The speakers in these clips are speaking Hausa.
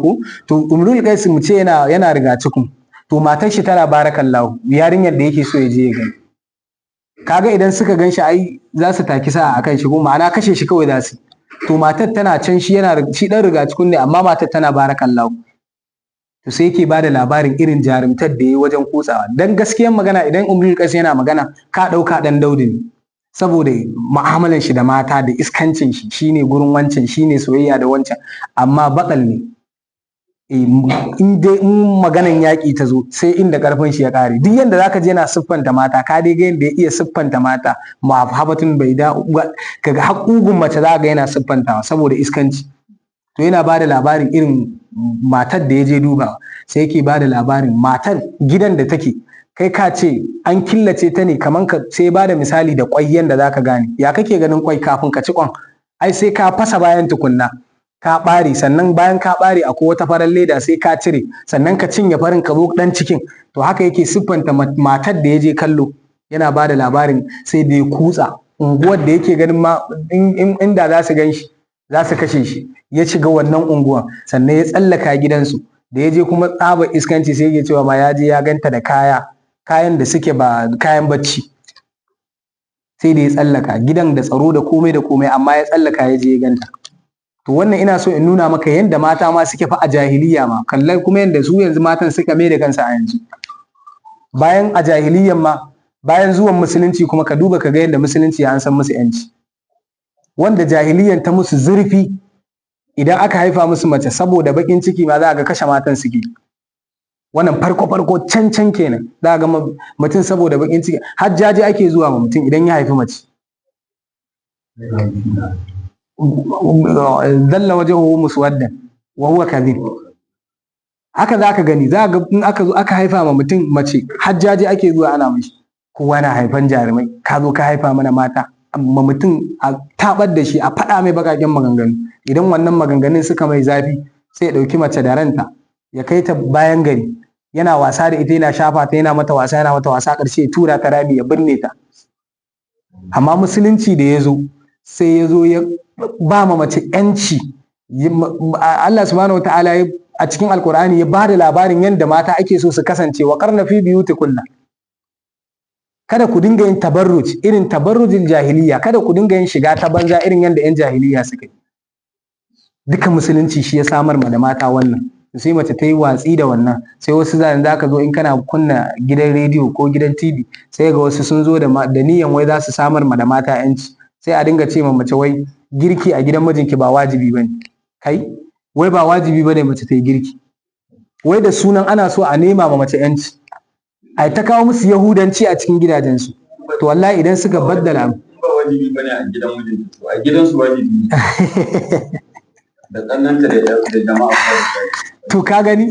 ko to Umrul Qais mu ce yana riga cikin to matar shi tana barakallahu yarinyar da yake so ya je ya gani kaga idan suka gan shi ai za su taki sa akan shi ko ma'ana kashe shi kawai za su to matar tana can shi dan riga cikin ne amma matar tana barakallahu to sai yake bada labarin irin jarumtar da yayi wajen kutsawa dan gaskiyar magana idan Umrul Qais yana magana ka dauka dan Daudu ne saboda mu'amalan shi da mata da iskancin shi shine gurin wancan shine soyayya da wancan amma bakal ne in dai in maganan yaƙi ta zo sai inda karfin shi ya ƙare duk yanda zaka je yana siffanta mata ka dai ga yanda ya iya siffanta mata muhabbatun bai da kaga haƙugun mace za ga yana siffantawa saboda iskanci to yana bada labarin irin matar da ya je dubawa sai yake bada labarin matar gidan da take kai ka ce an killace ta ne kaman ka sai bada misali da kwai yanda zaka gane ya kake ganin kwai kafin ka ci kwan ai sai ka fasa bayan tukunna ka ɓare sannan bayan ka ɓare akwai wata farar leda sai ka cire sannan ka cinye farin ka zo ɗan cikin to haka yake siffanta matar da ya je kallo yana ba da labarin sai da ya kutsa unguwar da yake ganin ma inda za su gan shi za su kashe shi ya shiga wannan unguwar sannan ya tsallaka gidansu da ya je kuma tsaba iskanci sai ya cewa ma ya je ya ganta da kayan da suke ba kayan bacci sai da ya tsallaka gidan da tsaro da komai amma ya tsallaka ya je ya ganta to wannan ina so in nuna maka yanda mata ma suke fa a jahiliya ma kallai kuma yanda su yanzu matan suka mai da kansu a yanzu bayan a jahiliyan ma bayan zuwan musulunci kuma ka duba ka ga yanda musulunci ya an san musu yanci wanda jahiliyan ta musu zurfi idan aka haifa musu mace saboda bakin ciki ma za ga kashe matan suke wannan farko can kenan za ga mutum saboda bakin ciki har jaji ake zuwa ma mutum idan ya haifi mace dalla wajhuhu muswaddan wa huwa kadhib haka zaka gani za ga in aka zo aka haifa ma mutum mace hajjaji ake zuwa ana mishi kowa na haifan jarumai ka zo ka haifa mana mata amma mutum a tabar da shi a faɗa mai bakaken maganganu idan wannan maganganun suka mai zafi sai ya ɗauki mace da ranta ya kai ta bayan gari yana wasa da ita yana shafa ta yana mata wasa ƙarshe ya tura ta rami ya binne ta amma musulunci da ya zo sai ya zo ya ba ma mace yanci Allah subhanahu wataala a cikin alkur'ani ya bada labarin yadda mata ake so su kasance wa qarna fi biyutikunna kada ku dinga yin tabarruj irin tabarrujin jahiliya kada ku dinga yin shiga ta banza irin yadda yan jahiliya suka yi duka musulunci shi ya samar ma da mata wannan sai mace ta yi watsi da wannan sai wasu za ka zo in kana kunna gidan rediyo ko gidan TV sai ga wasu sun zo da niyan wai za su samar ma da mata yanci sai a dinga ce ma mace wai girki a gidan mijinki ba wajibi bane kai wai ba wajibi bane mace ta yi girki wai da sunan ana so a nema ma mace yanci ai ta kawo musu yahudanci a cikin gidajensu to wallahi idan suka baddala ba wajibi bane a gidan mijinki to a gidansu wajibi da kannanta da jama'a to ka gani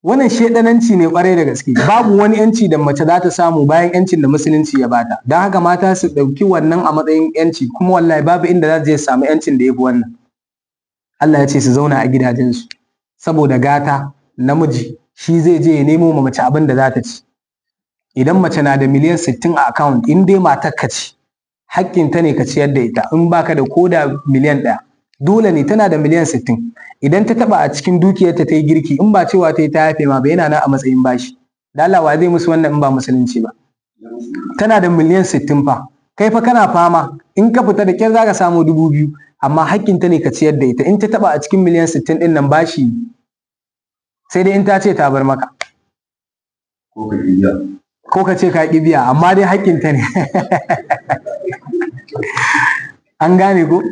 wannan shedananci ne kwarai da gaske babu wani yanci da mace za ta samu bayan yancin da musulunci ya bata don haka mata su ɗauki wannan a matsayin yanci kuma wallahi babu inda za su je su samu yancin da ya fi wannan Allah ya ce su zauna a gidajensu saboda gata namiji shi zai je ya nemo ma mace abin da za ta ci idan mace na da miliyan 60 a account in dai matar ka ce haƙƙinta ne ka ciyar da ita in baka da koda miliyan 1 dole ne tana da miliyan 60 idan ta taba a cikin dukiyarta ta yi girki in ba cewa ta yi ta yafe ma ba yana nan a matsayin bashi da Allah wa zai musu wannan in ba musulunci ba tana da miliyan 60 fa kai fa kana fama in ka fita da kyar zaka samu 2000 amma haƙƙinta ne ka ciyar da ita in ta taba a cikin miliyan 60 din nan bashi sai dai in ta ce ta bar maka ko ka ce ka ƙi biya amma dai haƙƙinta ne an gane ko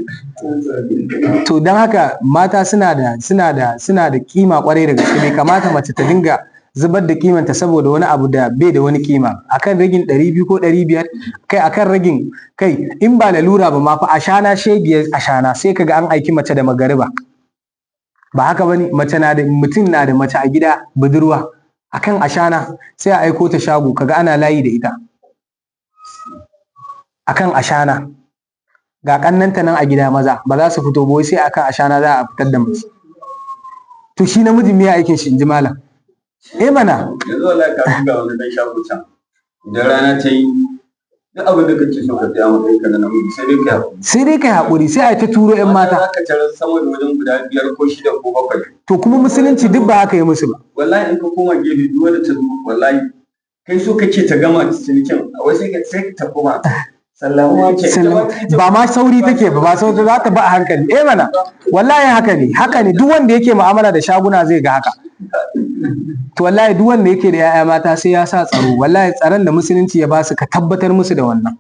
to don haka mata suna da kima kwarai da gaske bai kamata mace ta dinga zubar da kimanta saboda wani abu da bai da wani kima akan ragin 200 ko 500 kai akan ragin kai in ba lalura ba ma fa ashana shegiyar ashana sai kaga an aiki mace da magariba ba haka bane mace na da mutum na da mace a gida budurwa akan ashana sai a aiko ta shago kaga ana layi da ita akan ashana ga kannanta nan a gida maza ba za su fito ba sai akan ashana za a fitar da mace to shi namiji me aikin shi inji malam mana yanzu wallahi ka ga wani dan shago can idan rana ta yi duk abin da kake so ka tsaya matsayin ka na namiji sai dai kai haƙuri. sai dai kai haƙuri sai a ta turo 'yan mata. Za ka tarar sama da wajen guda 5 ko 6 ko 7. To kuma musulunci duk ba haka yi musu ba. Wallahi in ka koma gefe duk wanda ta zo wallahi kai so kake ta gama cinikin a wai sai ka ta koma sallama ce. Ba ma sauri take ba sauri za ta ba a hankali. Mana wallahi haka ne duk wanda yake mu'amala da shaguna zai ga haka. To wallahi duk wanda yake da 'ya'ya mata sai ya sa tsaro, wallahi tsaron da musulunci ya ba su ka tabbatar musu da wannan.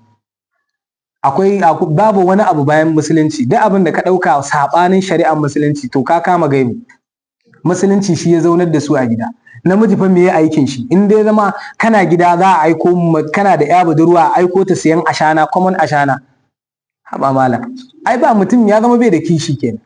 Babu wani abu bayan musulunci, duk abin da ka ɗauka saɓanin shari'ar musulunci to ka kama gaibu. Musulunci shi ya zaunar da su a gida. Namiji fa me ya aikin shi? In dai zama kana gida za a aiko, kana da 'ya budurwa a aiko ta siyan ashana, common ashana. Haba malam, ai ba mutum ya zama bai da kishi kenan.